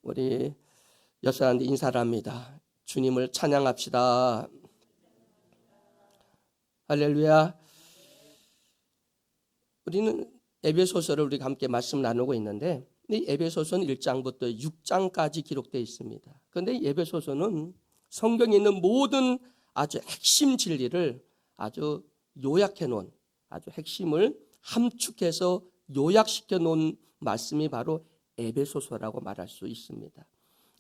우리 여사한테 인사를 합니다. 주님을 찬양합시다. 할렐루야. 우리는 에베소서를 우리가 함께 말씀 나누고 있는데 이 에베소서는 1장부터 6장까지 기록되어 있습니다. 그런데 이 에베소서는 성경에 있는 모든 아주 핵심 진리를 아주 요약해 놓은, 아주 핵심을 함축해서 요약시켜 놓은 말씀이 바로 에베소서라고 말할 수 있습니다.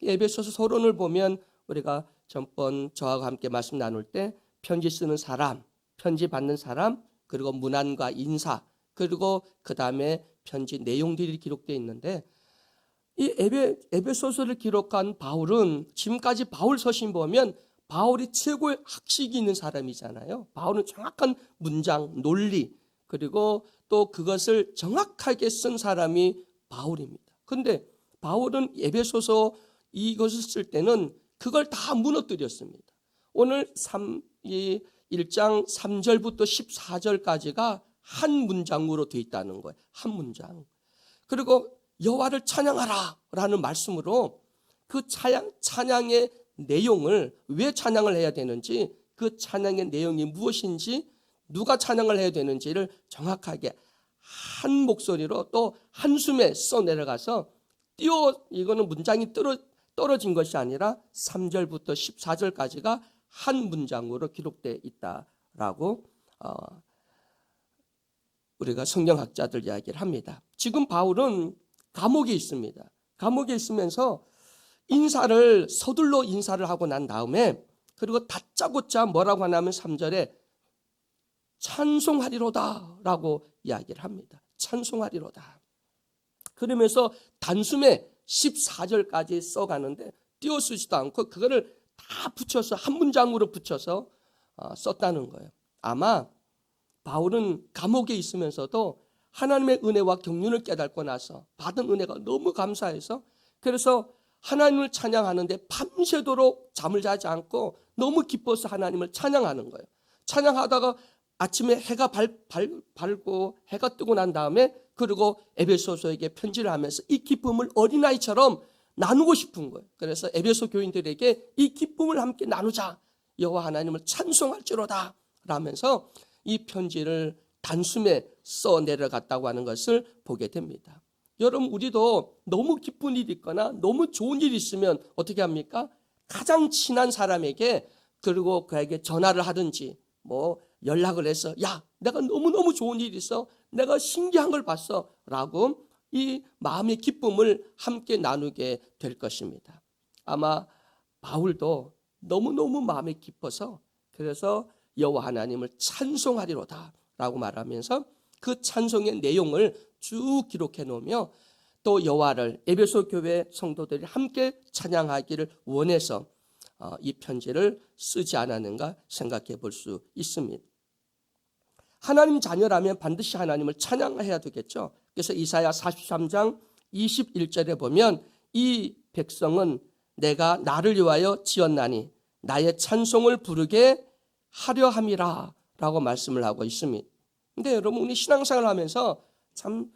이 에베소서 서론을 보면 우리가 전번 저하고 함께 말씀 나눌 때 편지 쓰는 사람, 편지 받는 사람, 그리고 문안과 인사, 그리고 그 다음에 편지 내용들이 기록되어 있는데 이 에베소서를 기록한 바울은 지금까지 바울 서신 보면 바울이 최고의 학식이 있는 사람이잖아요. 바울은 정확한 문장, 논리, 그리고 또 그것을 정확하게 쓴 사람이 바울입니다. 그런데 바울은 에베소서 이것을 쓸 때는 그걸 다 무너뜨렸습니다. 오늘 1장 3절부터 14절까지가 한 문장으로 되어 있다는 거예요. 한 문장. 그리고 여호와를 찬양하라 라는 말씀으로 그 찬양의 내용을 왜 찬양을 해야 되는지, 그 찬양의 내용이 무엇인지, 누가 찬양을 해야 되는지를 정확하게 한 목소리로 또 한숨에 써내려가서 이거는 문장이 떨어진 것이 아니라 3절부터 14절까지가 한 문장으로 기록되어 있다라고 우리가 성경학자들 이야기를 합니다. 지금 바울은 감옥에 있습니다. 감옥에 있으면서 서둘러 인사를 하고 난 다음에, 그리고 다짜고짜 뭐라고 하냐면 3절에 찬송하리로다 라고 이야기를 합니다. 찬송하리로다. 그러면서 단숨에 14절까지 써가는데 띄어쓰지도 않고 그거를 다 붙여서 한 문장으로 붙여서 썼다는 거예요. 아마 바울은 감옥에 있으면서도 하나님의 은혜와 경륜을 깨닫고 나서 받은 은혜가 너무 감사해서, 그래서 하나님을 찬양하는데 밤새도록 잠을 자지 않고 너무 기뻐서 하나님을 찬양하는 거예요. 찬양하다가 아침에 해가 밝고 해가 뜨고 난 다음에, 그리고 에베소서에게 편지를 하면서 이 기쁨을 어린아이처럼 나누고 싶은 거예요. 그래서 에베소 교인들에게 이 기쁨을 함께 나누자, 여호와 하나님을 찬송할지로다 라면서 이 편지를 단숨에 써 내려갔다고 하는 것을 보게 됩니다. 여러분, 우리도 너무 기쁜 일이 있거나 너무 좋은 일이 있으면 어떻게 합니까? 가장 친한 사람에게, 그리고 그에게 전화를 하든지 뭐 연락을 해서 야, 내가 너무너무 좋은 일이 있어, 내가 신기한 걸 봤어 라고 이 마음의 기쁨을 함께 나누게 될 것입니다. 아마 바울도 너무너무 마음이 기뻐서 그래서 여호와 하나님을 찬송하리로다 라고 말하면서 그 찬송의 내용을 쭉 기록해 놓으며 또 여호와를 에베소 교회 성도들이 함께 찬양하기를 원해서 이 편지를 쓰지 않았는가 생각해 볼 수 있습니다. 하나님 자녀라면 반드시 하나님을 찬양해야 되겠죠. 그래서 이사야 43장 21절에 보면 이 백성은 내가 나를 위하여 지었나니 나의 찬송을 부르게 하려 함이라 라고 말씀을 하고 있습니다. 근데 여러분, 우리 신앙생활을 하면서 참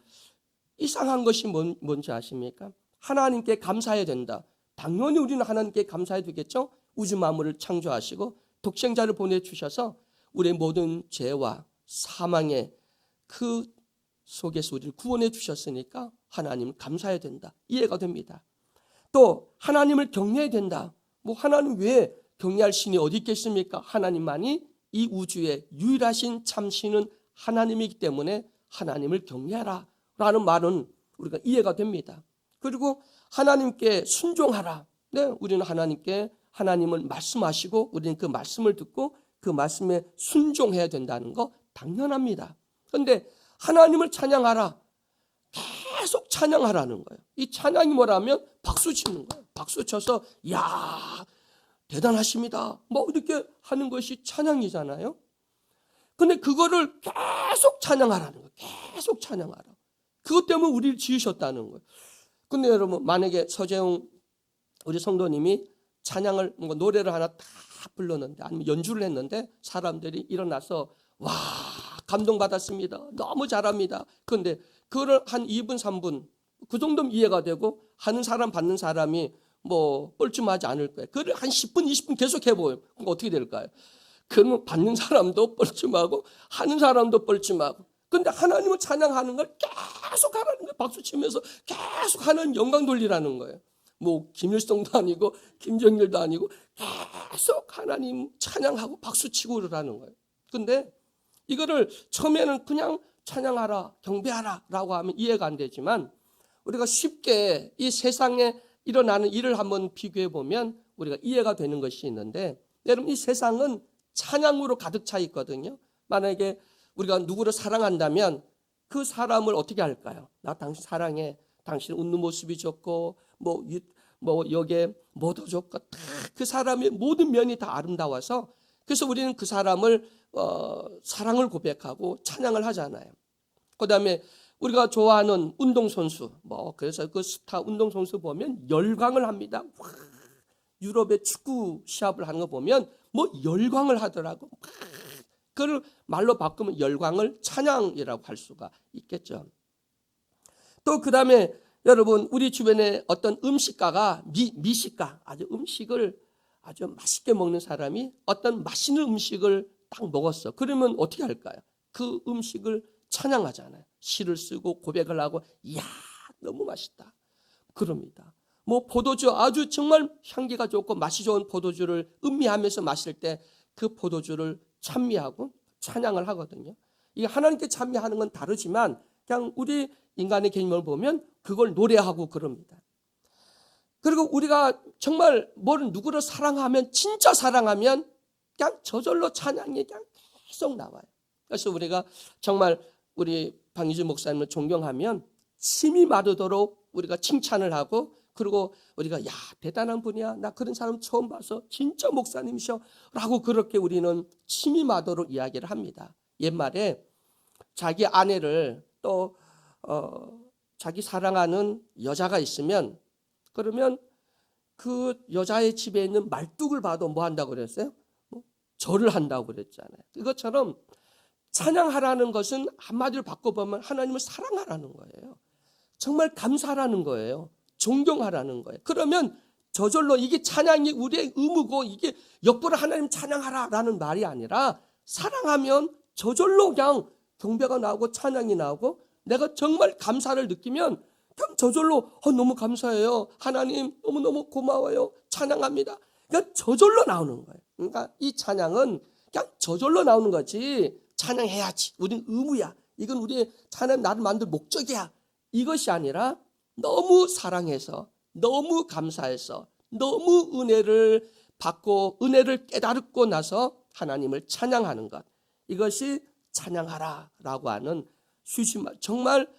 이상한 것이 뭔지 아십니까? 하나님께 감사해야 된다. 당연히 우리는 하나님께 감사해야 되겠죠. 우주 만물을 창조하시고 독생자를 보내주셔서 우리의 모든 죄와 사망의 그 속에서 우리를 구원해 주셨으니까 하나님 감사해야 된다. 이해가 됩니다. 또 하나님을 경외해야 된다. 뭐 하나님 외에 경외할 신이 어디 있겠습니까? 하나님만이 이 우주의 유일하신 참신은 하나님이기 때문에 하나님을 경외하라 라는 말은 우리가 이해가 됩니다. 그리고 하나님께 순종하라. 네, 우리는 하나님을 말씀하시고 우리는 그 말씀을 듣고 그 말씀에 순종해야 된다는 거 당연합니다. 그런데 하나님을 찬양하라, 계속 찬양하라는 거예요. 이 찬양이 뭐라면 박수 치는 거예요. 박수 쳐서 야, 대단하십니다 뭐 이렇게 하는 것이 찬양이잖아요. 근데 그거를 계속 찬양하라는 거예요. 계속 찬양하라. 그것 때문에 우리를 지으셨다는 거예요. 근데 여러분, 만약에 서재웅 우리 성도님이 찬양을 노래를 하나 다 불렀는데 아니면 연주를 했는데 사람들이 일어나서 와, 감동받았습니다, 너무 잘합니다. 그런데 그거를 한 2분 3분 그 정도면 이해가 되고 하는 사람 받는 사람이 뭐 뻘쭘하지 않을 거예요. 그걸 한 10분, 20분 계속 해보면 그럼 어떻게 될까요? 그러면 받는 사람도 뻘쭘하고 하는 사람도 뻘쭘하고. 근데 하나님을 찬양하는 걸 계속 하라는 거예요. 박수 치면서 계속 하나님 영광 돌리라는 거예요. 뭐 김일성도 아니고 김정일도 아니고 계속 하나님 찬양하고 박수 치고 그러라는 거예요. 근데 이거를 처음에는 그냥 찬양하라, 경배하라 라고 하면 이해가 안 되지만 우리가 쉽게 이 세상에 일어나는 일을 한번 비교해 보면 우리가 이해가 되는 것이 있는데, 여러분, 이 세상은 찬양으로 가득 차 있거든요. 만약에 우리가 누구를 사랑한다면 그 사람을 어떻게 할까요? 나 당신 사랑해. 당신 웃는 모습이 좋고 뭐 여기에 뭐도 좋고 다 그 사람의 모든 면이 다 아름다워서 그래서 우리는 그 사람을 사랑을 고백하고 찬양을 하잖아요. 그다음에 우리가 좋아하는 운동선수, 그래서 그 스타 운동선수 보면 열광을 합니다. 와, 유럽의 축구 시합을 하는 거 보면 열광을 하더라고. 그걸 말로 바꾸면 열광을 찬양이라고 할 수가 있겠죠. 또 그다음에 여러분, 우리 주변에 어떤 음식가가 미식가, 아주 음식을 아주 맛있게 먹는 사람이 어떤 맛있는 음식을 딱 먹었어. 그러면 어떻게 할까요? 그 음식을 찬양하잖아요. 시를 쓰고 고백을 하고, 이야, 너무 맛있다. 그럽니다. 포도주, 아주 정말 향기가 좋고 맛이 좋은 포도주를 음미하면서 마실 때 그 포도주를 찬미하고 찬양을 하거든요. 이게 하나님께 찬미하는 건 다르지만 그냥 우리 인간의 개념을 보면 그걸 노래하고 그럽니다. 그리고 우리가 정말 누구를 사랑하면, 진짜 사랑하면 그냥 저절로 찬양이 그냥 계속 나와요. 그래서 우리가 정말 우리 방희주 목사님을 존경하면 침이 마르도록 우리가 칭찬을 하고, 그리고 우리가 야, 대단한 분이야, 나 그런 사람 처음 봐서 진짜 목사님이셔 라고 그렇게 우리는 침이 마르도록 이야기를 합니다. 옛말에 자기 아내를 또 자기 사랑하는 여자가 있으면, 그러면 그 여자의 집에 있는 말뚝을 봐도 뭐 한다고 그랬어요? 절을 한다고 그랬잖아요. 이것처럼 찬양하라는 것은 한마디로 바꿔보면 하나님을 사랑하라는 거예요. 정말 감사하라는 거예요. 존경하라는 거예요. 그러면 저절로 이게 찬양이 우리의 의무고, 이게 역부로 하나님 찬양하라라는 말이 아니라 사랑하면 저절로 그냥 경배가 나오고 찬양이 나오고, 내가 정말 감사를 느끼면 그냥 저절로 너무 감사해요, 하나님 너무너무 고마워요, 찬양합니다. 그러니까 저절로 나오는 거예요. 그러니까 이 찬양은 그냥 저절로 나오는 거지, 찬양해야지, 우리는 의무야, 이건 우리의 찬양 나를 만들 목적이야, 이것이 아니라 너무 사랑해서, 너무 감사해서, 너무 은혜를 받고 은혜를 깨달고 나서 하나님을 찬양하는 것, 이것이 찬양하라라고 하는 정말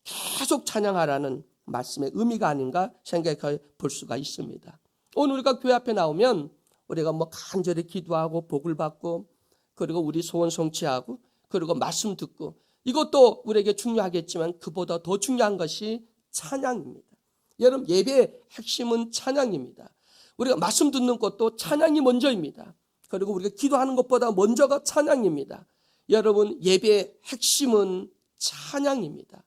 계속 찬양하라는 말씀의 의미가 아닌가 생각해 볼 수가 있습니다. 오늘 우리가 교회 앞에 나오면 우리가 간절히 기도하고 복을 받고, 그리고 우리 소원 성취하고, 그리고 말씀 듣고, 이것도 우리에게 중요하겠지만 그보다 더 중요한 것이 찬양입니다. 여러분, 예배의 핵심은 찬양입니다. 우리가 말씀 듣는 것도 찬양이 먼저입니다. 그리고 우리가 기도하는 것보다 먼저가 찬양입니다. 여러분, 예배의 핵심은 찬양입니다.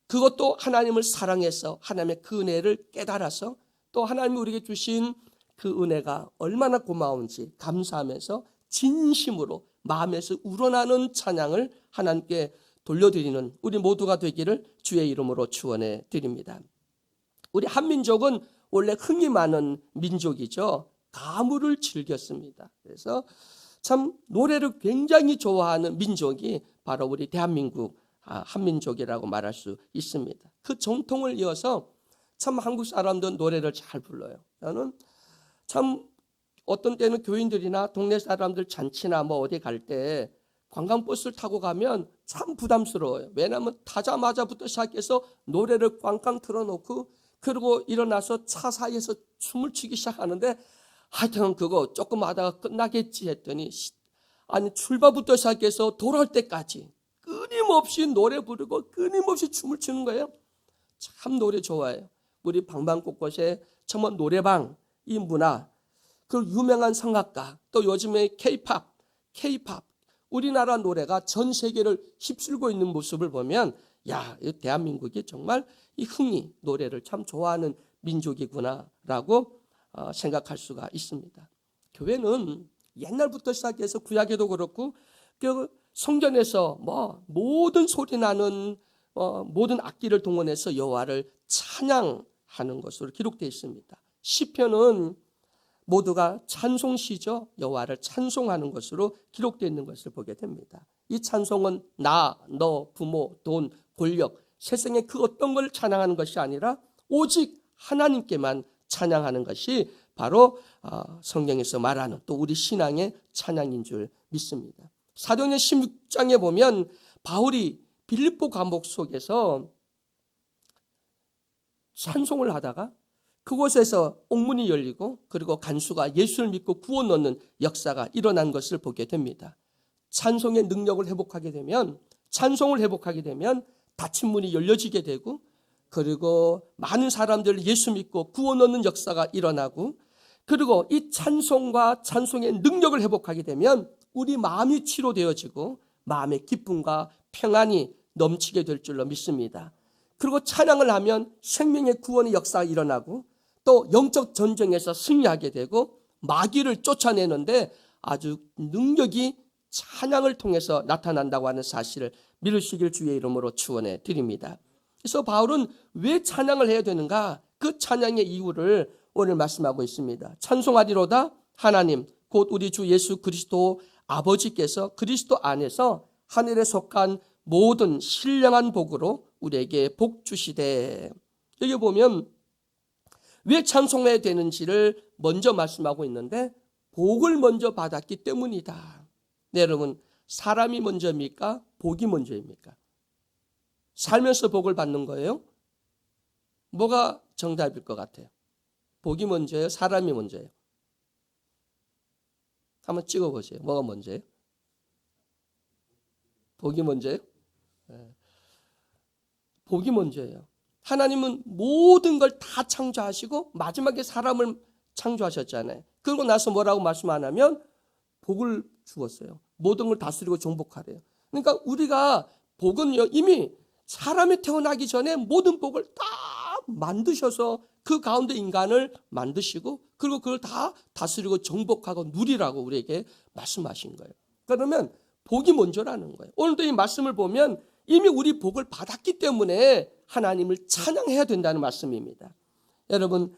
그것도 하나님을 사랑해서 하나님의 그 은혜를 깨달아서, 또 하나님이 우리에게 주신 그 은혜가 얼마나 고마운지 감사하면서 진심으로 마음에서 우러나는 찬양을 하나님께 돌려드리는 우리 모두가 되기를 주의 이름으로 축원해 드립니다. 우리 한민족은 원래 흥이 많은 민족이죠. 가물을 즐겼습니다. 그래서 참 노래를 굉장히 좋아하는 민족이 바로 우리 대한민국 한민족이라고 말할 수 있습니다. 그 정통을 이어서 참 한국 사람들은 노래를 잘 불러요. 저는 참 어떤 때는 교인들이나 동네 사람들 잔치나 어디 갈 때 관광버스를 타고 가면 참 부담스러워요. 왜냐하면 타자마자부터 시작해서 노래를 꽝꽝 틀어놓고, 그리고 일어나서 차 사이에서 춤을 추기 시작하는데, 하여튼 그거 조금 하다가 끝나겠지 했더니, 아니 출발부터 시작해서 돌아올 때까지 끊임없이 노래 부르고 끊임없이 춤을 추는 거예요. 참 노래 좋아해요. 우리 방방 곳곳에 정말 노래방, 이 문화, 그 유명한 성악가, 또 요즘에 K-팝, 우리나라 노래가 전 세계를 휩쓸고 있는 모습을 보면 야, 이 대한민국이 정말 이 흥이 노래를 참 좋아하는 민족이구나라고 생각할 수가 있습니다. 교회는 옛날부터 시작해서 구약에도 그렇고 그 성전에서 뭐 모든 소리 나는 모든 악기를 동원해서 여호와를 찬양하는 것으로 기록되어 있습니다. 시편은 모두가 찬송시죠. 여호와를 찬송하는 것으로 기록되어 있는 것을 보게 됩니다. 이 찬송은 나, 너, 부모, 돈, 권력, 세상의 그 어떤 걸 찬양하는 것이 아니라 오직 하나님께만 찬양하는 것이 바로 성경에서 말하는 또 우리 신앙의 찬양인 줄 믿습니다. 사도행전 16장에 보면 바울이 빌립보 감옥 속에서 찬송을 하다가 그곳에서 옥문이 열리고 그리고 간수가 예수를 믿고 구원 얻는 역사가 일어난 것을 보게 됩니다. 찬송의 능력을 회복하게 되면 찬송을 회복하게 되면 닫힌 문이 열려지게 되고 그리고 많은 사람들 예수 믿고 구원 얻는 역사가 일어나고 그리고 이 찬송과 찬송의 능력을 회복하게 되면 우리 마음이 치료되어지고 마음의 기쁨과 평안이 넘치게 될 줄로 믿습니다. 그리고 찬양을 하면 생명의 구원의 역사가 일어나고 또 영적 전쟁에서 승리하게 되고 마귀를 쫓아내는데 아주 능력이 찬양을 통해서 나타난다고 하는 사실을 믿으시길 주의 이름으로 축원해 드립니다. 그래서 바울은 왜 찬양을 해야 되는가? 그 찬양의 이유를 오늘 말씀하고 있습니다. 찬송하리로다 하나님 곧 우리 주 예수 그리스도 아버지께서 그리스도 안에서 하늘에 속한 모든 신령한 복으로 우리에게 복 주시되. 여기 보면 왜 찬송해야 되는지를 먼저 말씀하고 있는데 복을 먼저 받았기 때문이다. 네, 여러분 사람이 먼저입니까? 복이 먼저입니까? 살면서 복을 받는 거예요? 뭐가 정답일 것 같아요? 복이 먼저예요? 사람이 먼저예요? 한번 찍어보세요. 뭐가 먼저예요? 복이 먼저예요? 네. 복이 먼저예요. 하나님은 모든 걸 다 창조하시고 마지막에 사람을 창조하셨잖아요. 그러고 나서 뭐라고 말씀 안 하면 복을 주었어요. 모든 걸 다스리고 정복하래요. 그러니까 우리가 복은요 이미 사람이 태어나기 전에 모든 복을 다 만드셔서 그 가운데 인간을 만드시고 그리고 그걸 다 다스리고 정복하고 누리라고 우리에게 말씀하신 거예요. 그러면 복이 먼저라는 거예요. 오늘도 이 말씀을 보면 이미 우리 복을 받았기 때문에 하나님을 찬양해야 된다는 말씀입니다. 여러분,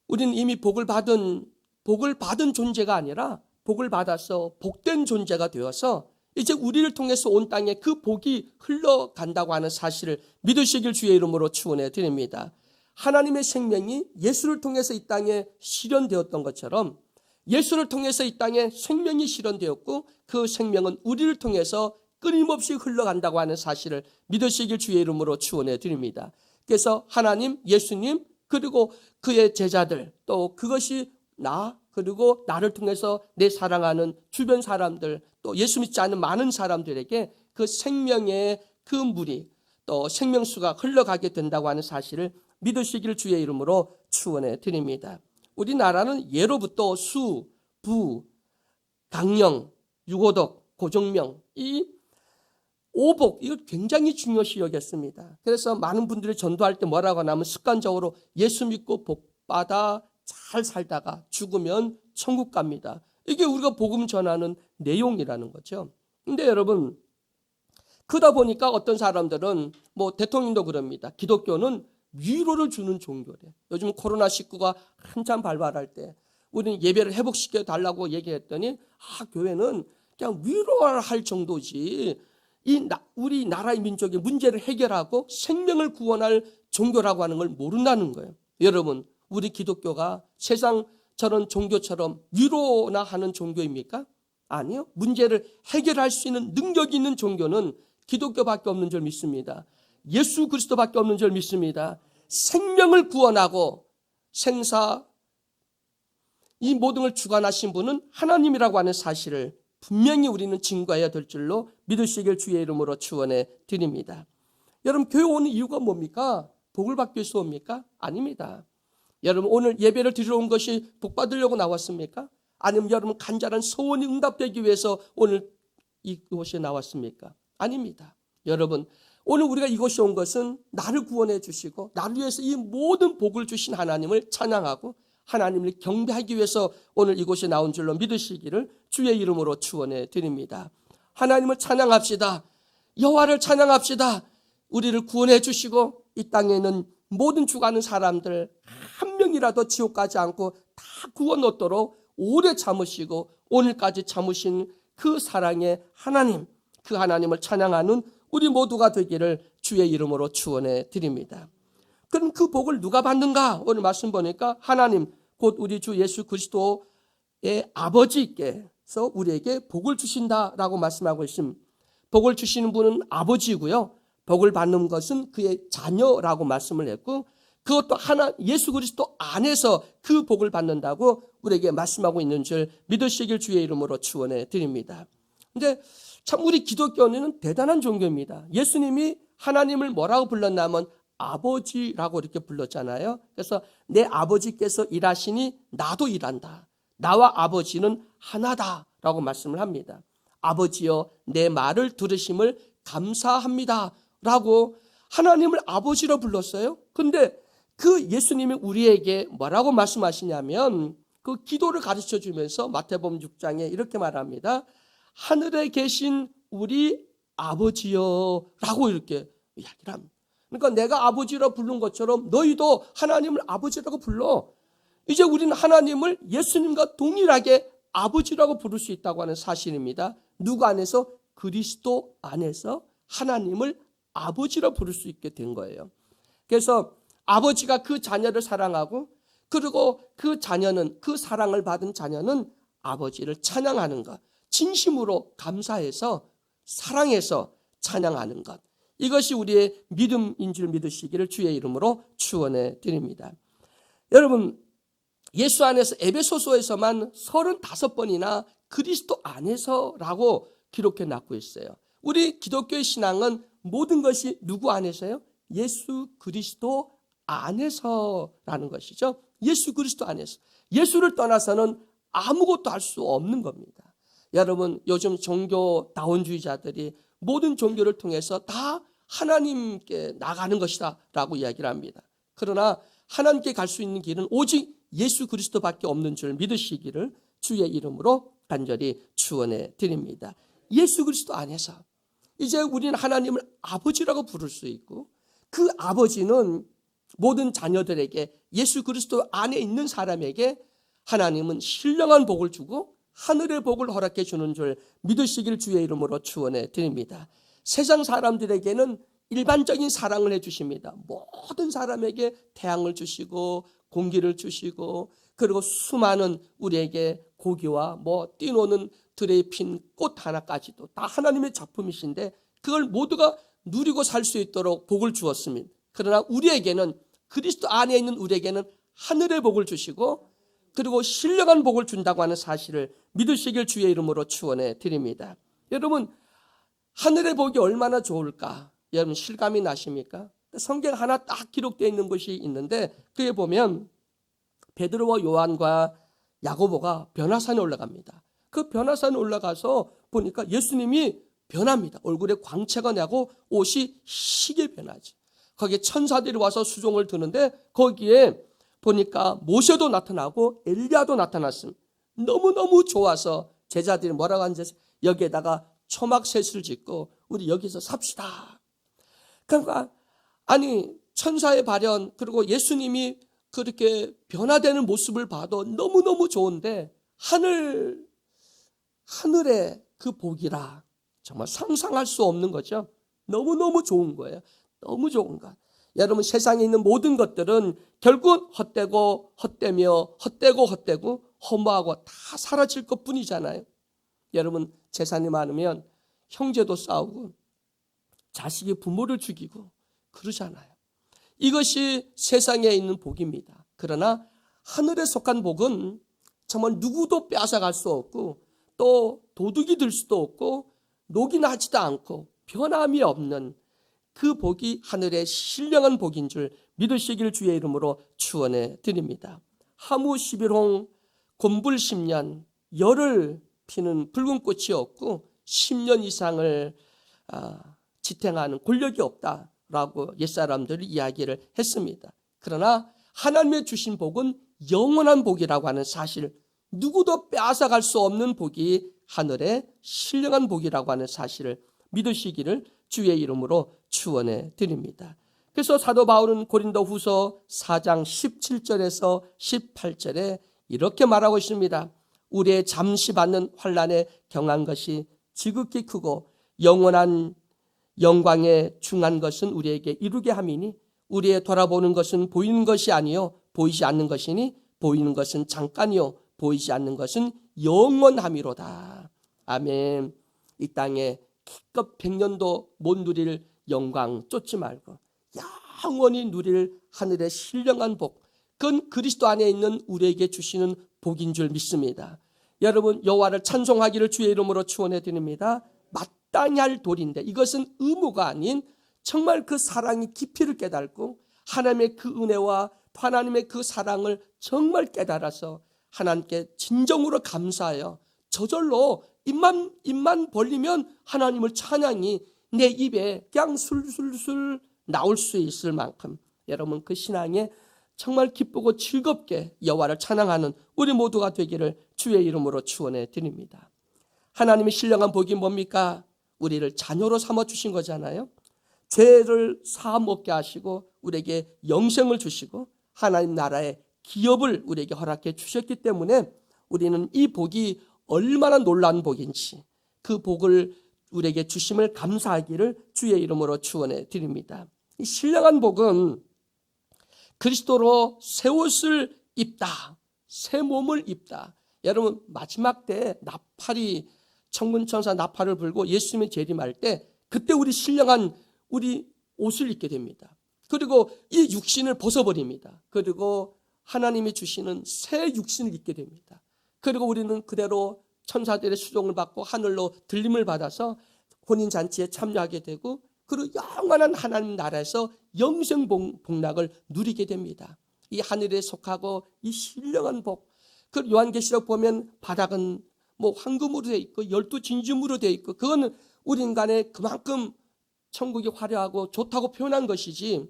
우리는 이미 복을 받은 존재가 아니라 복을 받아서 복된 존재가 되어서 이제 우리를 통해서 온 땅에 그 복이 흘러간다고 하는 사실을 믿으시길 주의 이름으로 축원해 드립니다. 하나님의 생명이 예수를 통해서 이 땅에 실현되었던 것처럼 예수를 통해서 이 땅에 생명이 실현되었고 그 생명은 우리를 통해서 끊임없이 흘러간다고 하는 사실을 믿으시길 주의 이름으로 축원해 드립니다. 그래서 하나님, 예수님, 그리고 그의 제자들, 또 그것이 나, 그리고 나를 통해서 내 사랑하는 주변 사람들, 또 예수 믿지 않는 많은 사람들에게 그 생명의 그 물이 또 생명수가 흘러가게 된다고 하는 사실을 믿으시길 주의 이름으로 축원해 드립니다. 우리나라는 예로부터 수, 부, 강령, 유고덕, 고정명 이 오복 이거 굉장히 중요시 여겼습니다. 그래서 많은 분들이 전도할 때 뭐라고 하냐면 습관적으로 예수 믿고 복 받아 잘 살다가 죽으면 천국 갑니다. 이게 우리가 복음 전하는 내용이라는 거죠. 근데 여러분 그러다 보니까 어떤 사람들은 뭐 대통령도 그럽니다. 기독교는 위로를 주는 종교래. 요즘 코로나19가 한참 발발할 때 우리는 예배를 회복시켜 달라고 얘기했더니 교회는 그냥 위로할 정도지 우리 나라의 민족의 문제를 해결하고 생명을 구원할 종교라고 하는 걸 모른다는 거예요. 여러분 우리 기독교가 세상 저런 종교처럼 위로나 하는 종교입니까? 아니요. 문제를 해결할 수 있는 능력이 있는 종교는 기독교밖에 없는 줄 믿습니다. 예수 그리스도밖에 없는 줄 믿습니다. 생명을 구원하고 생사 이 모든 걸 주관하신 분은 하나님이라고 하는 사실을 분명히 우리는 증거해야 될 줄로 믿으시길 주의 이름으로 축원해 드립니다. 여러분 교회 오는 이유가 뭡니까? 복을 받기 위해서 옵니까? 아닙니다. 여러분 오늘 예배를 드리러 온 것이 복 받으려고 나왔습니까? 아니면 여러분 간절한 소원이 응답되기 위해서 오늘 이곳에 나왔습니까? 아닙니다. 여러분 오늘 우리가 이곳에 온 것은 나를 구원해 주시고 나를 위해서 이 모든 복을 주신 하나님을 찬양하고 하나님을 경배하기 위해서 오늘 이곳에 나온 줄로 믿으시기를 주의 이름으로 축원해 드립니다. 하나님을 찬양합시다. 여호와를 찬양합시다. 우리를 구원해 주시고 이 땅에 있는 모든 죽어가는 사람들 한 명이라도 지옥 가지 않고 다 구원 얻도록 오래 참으시고 오늘까지 참으신 그 사랑의 하나님, 그 하나님을 찬양하는 우리 모두가 되기를 주의 이름으로 축원해 드립니다. 그럼 그 복을 누가 받는가? 오늘 말씀 보니까 하나님 곧 우리 주 예수 그리스도의 아버지께서 우리에게 복을 주신다라고 말씀하고 있습니다. 복을 주시는 분은 아버지고요. 복을 받는 것은 그의 자녀라고 말씀을 했고 그것도 예수 그리스도 안에서 그 복을 받는다고 우리에게 말씀하고 있는 줄 믿으시길 주의 이름으로 축원해 드립니다. 근데 참 우리 기독교는 대단한 종교입니다. 예수님이 하나님을 뭐라고 불렀냐면 아버지라고 이렇게 불렀잖아요. 그래서 내 아버지께서 일하시니 나도 일한다. 나와 아버지는 하나다라고 말씀을 합니다. 아버지여 내 말을 들으심을 감사합니다 라고 하나님을 아버지로 불렀어요. 근데 그 예수님이 우리에게 뭐라고 말씀하시냐면 그 기도를 가르쳐 주면서 마태복음 6장에 이렇게 말합니다. 하늘에 계신 우리 아버지여 라고 이렇게 이야기를 합니다. 그러니까 내가 아버지라 부른 것처럼 너희도 하나님을 아버지라고 불러. 이제 우리는 하나님을 예수님과 동일하게 아버지라고 부를 수 있다고 하는 사실입니다. 누구 안에서? 그리스도 안에서 하나님을 아버지라 부를 수 있게 된 거예요. 그래서 아버지가 그 자녀를 사랑하고 그리고 그 자녀는 그 사랑을 받은 자녀는 아버지를 찬양하는 것. 진심으로 감사해서 사랑해서 찬양하는 것. 이것이 우리의 믿음인 줄 믿으시기를 주의 이름으로 축원해 드립니다. 여러분 예수 안에서 에베소서에서만 35번이나 그리스도 안에서라고 기록해 놨고 있어요. 우리 기독교의 신앙은 모든 것이 누구 안에서요? 예수 그리스도 안에서라는 것이죠. 예수 그리스도 안에서. 예수를 떠나서는 아무것도 할 수 없는 겁니다. 여러분 요즘 종교다원주의자들이 모든 종교를 통해서 다 하나님께 나가는 것이다 라고 이야기를 합니다. 그러나 하나님께 갈 수 있는 길은 오직 예수 그리스도밖에 없는 줄 믿으시기를 주의 이름으로 간절히 축원해 드립니다. 예수 그리스도 안에서 이제 우리는 하나님을 아버지라고 부를 수 있고 그 아버지는 모든 자녀들에게 예수 그리스도 안에 있는 사람에게 하나님은 신령한 복을 주고 하늘의 복을 허락해 주는 줄 믿으시길 주의 이름으로 축원해 드립니다. 세상 사람들에게는 일반적인 사랑을 해 주십니다. 모든 사람에게 태양을 주시고 공기를 주시고 그리고 수많은 우리에게 고기와 뛰노는 들에 핀 꽃 하나까지도 다 하나님의 작품이신데 그걸 모두가 누리고 살 수 있도록 복을 주었습니다. 그러나 우리에게는 그리스도 안에 있는 우리에게는 하늘의 복을 주시고 그리고 신령한 복을 준다고 하는 사실을 믿으시길 주의 이름으로 축원해 드립니다. 여러분 하늘의 복이 얼마나 좋을까? 여러분 실감이 나십니까? 성경 하나 딱 기록되어 있는 것이 있는데 그에 보면 베드로와 요한과 야고보가 변화산에 올라갑니다. 그 변화산에 올라가서 보니까 예수님이 변합니다. 얼굴에 광채가 나고 옷이 희게 변하지. 거기에 천사들이 와서 수종을 드는데 거기에 보니까 모세도 나타나고 엘리야도 나타났습니다. 너무너무 좋아서 제자들이 뭐라고 하는지 여기에다가 초막셋을 짓고 우리 여기서 삽시다. 그러니까 아니 천사의 발현 그리고 예수님이 그렇게 변화되는 모습을 봐도 너무너무 좋은데 하늘의 그 복이라 정말 상상할 수 없는 거죠. 너무너무 좋은 거예요. 너무 좋은 것. 여러분 세상에 있는 모든 것들은 결국 헛되고 헛되며 헛되고 허무하고 다 사라질 것뿐이잖아요. 여러분 재산이 많으면 형제도 싸우고 자식이 부모를 죽이고 그러잖아요. 이것이 세상에 있는 복입니다. 그러나 하늘에 속한 복은 정말 누구도 빼앗아갈 수 없고 또 도둑이 들 수도 없고 녹이나지도 않고 변함이 없는 그 복이 하늘의 신령한 복인 줄 믿으시길 주의 이름으로 축원해 드립니다. 하무 11홍 곤불 10년 열을 피는 붉은 꽃이 없고 10년 이상을 지탱하는 권력이 없다라고 옛사람들이 이야기를 했습니다. 그러나 하나님의 주신 복은 영원한 복이라고 하는 사실, 누구도 빼앗아갈 수 없는 복이 하늘의 신령한 복이라고 하는 사실을 믿으시기를 주의 이름으로 축원해 드립니다. 그래서 사도 바울은 고린도후서 4장 17절에서 18절에 이렇게 말하고 있습니다. 우리의 잠시 받는 환난에 경한 것이 지극히 크고 영원한 영광에 중한 것은 우리에게 이루게 함이니 우리의 돌아보는 것은 보이는 것이 아니요 보이지 않는 것이니 보이는 것은 잠깐이요 보이지 않는 것은 영원함이로다. 아멘. 이 땅에 기껏 100년도 못 누릴 영광 쫓지 말고 영원히 누릴 하늘의 신령한 복, 그건 그리스도 안에 있는 우리에게 주시는 복인 줄 믿습니다. 여러분, 여호와를 찬송하기를 주의 이름으로 축원해 드립니다. 마땅히 할 도리인데 이것은 의무가 아닌 정말 그 사랑의 깊이를 깨닫고 하나님의 그 은혜와 하나님의 그 사랑을 정말 깨달아서 하나님께 진정으로 감사하여 저절로 입만 벌리면 하나님을 찬양이 내 입에 그냥 술술술 나올 수 있을 만큼 여러분 그 신앙에 정말 기쁘고 즐겁게 여호와를 찬양하는 우리 모두가 되기를 주의 이름으로 축원해 드립니다. 하나님의 신령한 복이 뭡니까? 우리를 자녀로 삼아 주신 거잖아요. 죄를 사함 먹게 하시고 우리에게 영생을 주시고 하나님 나라의 기업을 우리에게 허락해 주셨기 때문에 우리는 이 복이 얼마나 놀라운 복인지 그 복을 우리에게 주심을 감사하기를 주의 이름으로 축원해 드립니다. 이 신령한 복은 그리스도로 새 옷을 입다, 새 몸을 입다. 여러분 마지막 때 나팔이 천군천사 나팔을 불고 예수님이 재림할 때 그때 우리 신령한 우리 옷을 입게 됩니다. 그리고 이 육신을 벗어버립니다. 그리고 하나님이 주시는 새 육신을 입게 됩니다. 그리고 우리는 그대로 천사들의 수종을 받고 하늘로 들림을 받아서 혼인잔치에 참여하게 되고 그리고 영원한 하나님 나라에서 영생 복락을 누리게 됩니다. 이 하늘에 속하고 이 신령한 복, 그 요한계시록 보면 바닥은 뭐 황금으로 되어 있고 12진주무로 되어 있고 그거는 우리 인간의 그만큼 천국이 화려하고 좋다고 표현한 것이지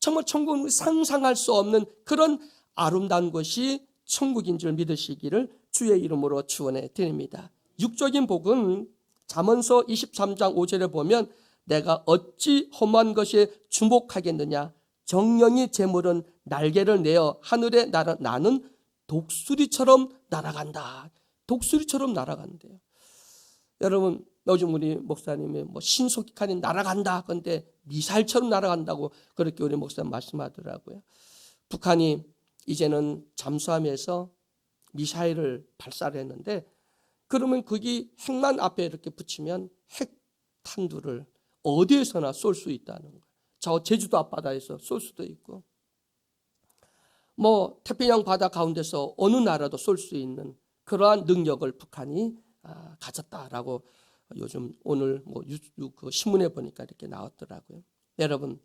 정말 천국은 상상할 수 없는 그런 아름다운 것이 천국인 줄 믿으시기를 주의 이름으로 축원해 드립니다. 육적인 복은 잠언서 23장 5절에 보면 내가 어찌 험한 것에 주목하겠느냐 정령이 재물은 날개를 내어 하늘에 나는 독수리처럼 날아간다. 독수리처럼 날아간대요. 여러분 요즘 우리 목사님이 뭐 신속하니 날아간다 그런데 미사일처럼 날아간다고 그렇게 우리 목사님 말씀하더라고요. 북한이 이제는 잠수함에서 미사일을 발사를 했는데 그러면 거기 핵만 앞에 이렇게 붙이면 핵탄두를 어디에서나 쏠 수 있다는 거예요. 저 제주도 앞바다에서 쏠 수도 있고 뭐 태평양 바다 가운데서 어느 나라도 쏠 수 있는 그러한 능력을 북한이 가졌다라고 요즘 오늘 뭐 그 신문에 보니까 이렇게 나왔더라고요. 여러분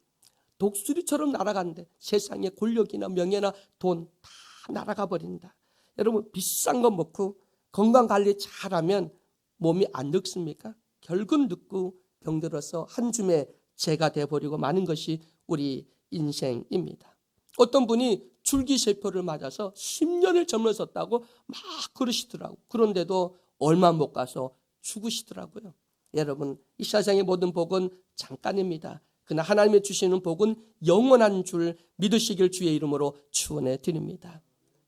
독수리처럼 날아가는데 세상의 권력이나 명예나 돈 다 날아가 버린다. 여러분 비싼 거 먹고 건강관리 잘하면 몸이 안 늙습니까? 결국 늙고 병들어서 한 줌의 재가 돼버리고 마는 것이 우리 인생입니다. 어떤 분이 줄기세포를 맞아서 10년을 젊어졌다고 막 그러시더라고요. 그런데도 얼마 못 가서 죽으시더라고요. 여러분 이 세상의 모든 복은 잠깐입니다. 그러나 하나님이 주시는 복은 영원한 줄 믿으시길 주의 이름으로 축원해 드립니다.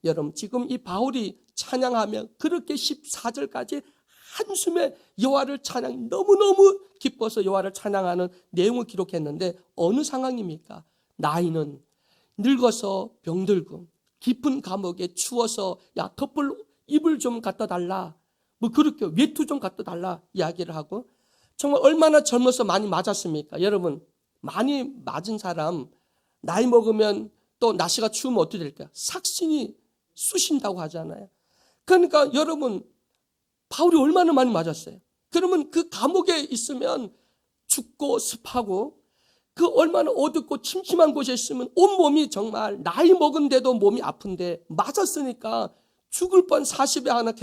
여러분 지금 이 바울이 찬양하며 그렇게 14절까지 한숨에 여호와를 찬양 너무너무 기뻐서 여호와를 찬양하는 내용을 기록했는데 어느 상황입니까? 나이는 늙어서 병들고 깊은 감옥에 추워서 야 덮을 이불 좀 갖다 달라 뭐 그렇게 외투 좀 갖다 달라 이야기를 하고 정말 얼마나 젊어서 많이 맞았습니까? 여러분 많이 맞은 사람 나이 먹으면 또 날씨가 추우면 어떻게 될까요? 삭신이 쑤신다고 하잖아요. 그러니까 여러분 바울이 얼마나 많이 맞았어요. 그러면 그 감옥에 있으면 춥고 습하고 그 얼마나 어둡고 침침한 곳에 있으면 온몸이 정말 나이 먹은데도 몸이 아픈데 맞았으니까 죽을 뻔 40에 하나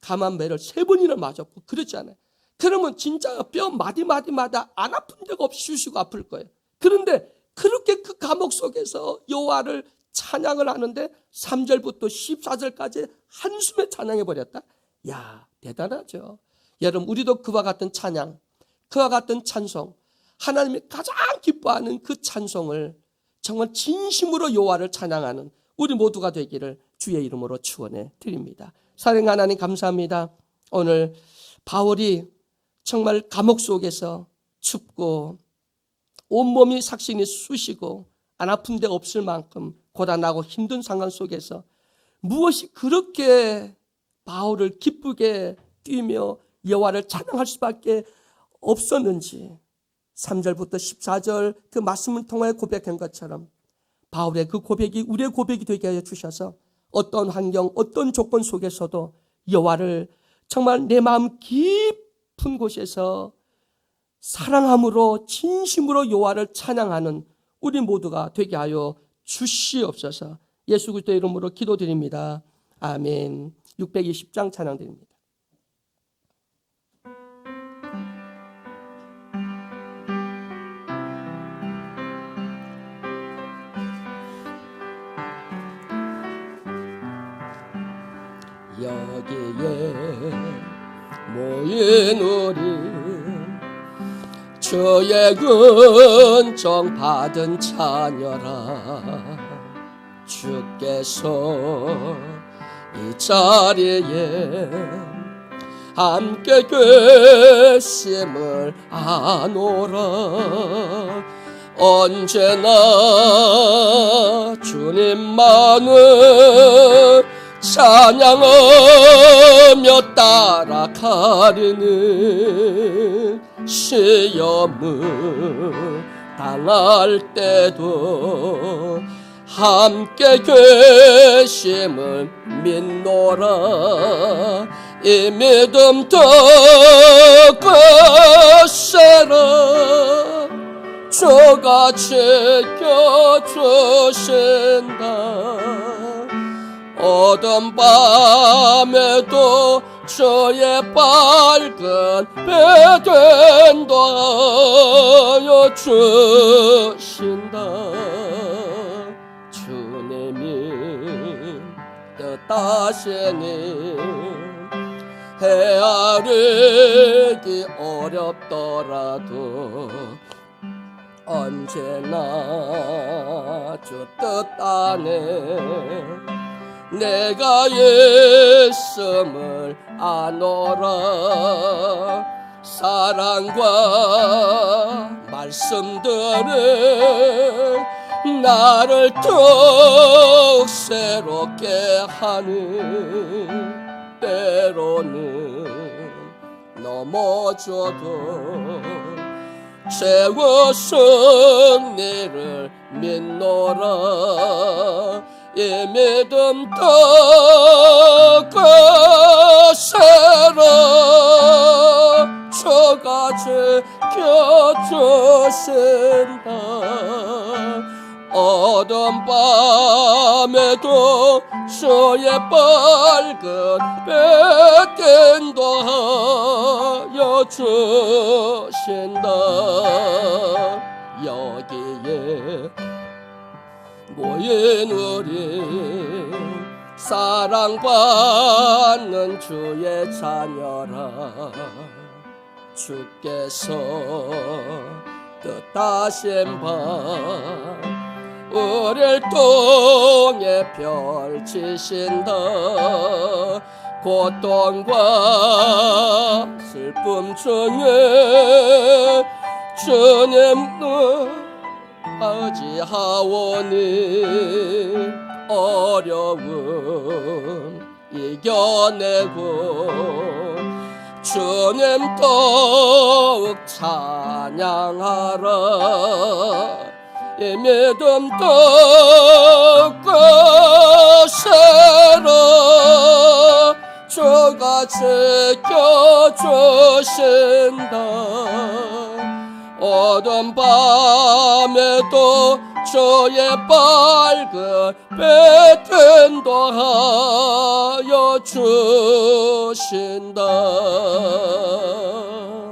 감암매를 3번이나 맞았고 그랬잖아요. 그러면 진짜 뼈 마디마디마다 안 아픈 데가 없이 쉬쉬고 아플 거예요. 그런데 그렇게 그 감옥 속에서 여호와를 찬양을 하는데 3절부터 14절까지 한숨에 찬양해 버렸다. 야, 대단하죠. 여러분, 우리도 그와 같은 찬양, 그와 같은 찬송, 하나님이 가장 기뻐하는 그 찬송을 정말 진심으로 여호와를 찬양하는 우리 모두가 되기를 주의 이름으로 축원해 드립니다. 사랑하는 하나님, 감사합니다. 오늘 바울이 정말 감옥 속에서 춥고 온몸이 삭신이 쑤시고 안 아픈 데가 없을 만큼 고단하고 힘든 상황 속에서 무엇이 그렇게 바울을 기쁘게 뛰며 여호와를 찬양할 수밖에 없었는지 3절부터 14절 그 말씀을 통하여 고백한 것처럼 바울의 그 고백이 우리의 고백이 되게 하여 주셔서 어떤 환경, 어떤 조건 속에서도 여호와를 정말 내 마음 깊은 곳에서 사랑함으로 진심으로 여호와를 찬양하는 우리 모두가 되게 하여 주시옵소서. 예수 그리스도의 이름으로 기도드립니다. 아멘. 620장 찬양드립니다. 여기에 모인 우리 주의 은총 받은 자녀라, 주께서 이 자리에 함께 계심을 아노라. 언제나 주님만을 찬양하며 따라가리는 시험을 당할 때도 함께 계심을 믿노라. 이 믿음 더 거세라. 주가 지켜주신다. 어둠 밤에도 주의 밝은 배 된다여 주신다. 주님이 뜻하시니 헤아리기 어렵더라도 언제나 주 뜻 안에 내가 있음을 아노라. 사랑과 말씀들을 나를 더욱 새롭게 하는, 때로는 넘어져도 세워 승리를 믿노라. 이 믿음 더 거세라. 주가 지켜주신다. 어둠 밤에도 주의 밝은 배 된다여 주신다. 여기에 모인 우리 사랑받는 주의 자녀라. 주께서 뜻하신 바 우리를 통해 펼치신다. 고통과 슬픔 중에 주님을 의지하오니 어려움 이겨내고 주님 더욱 찬양하라. 이 믿음 더욱 거세라. 주가 지켜주신다. 어둠 밤에도 주의 밝은 배 된다하여 주신다.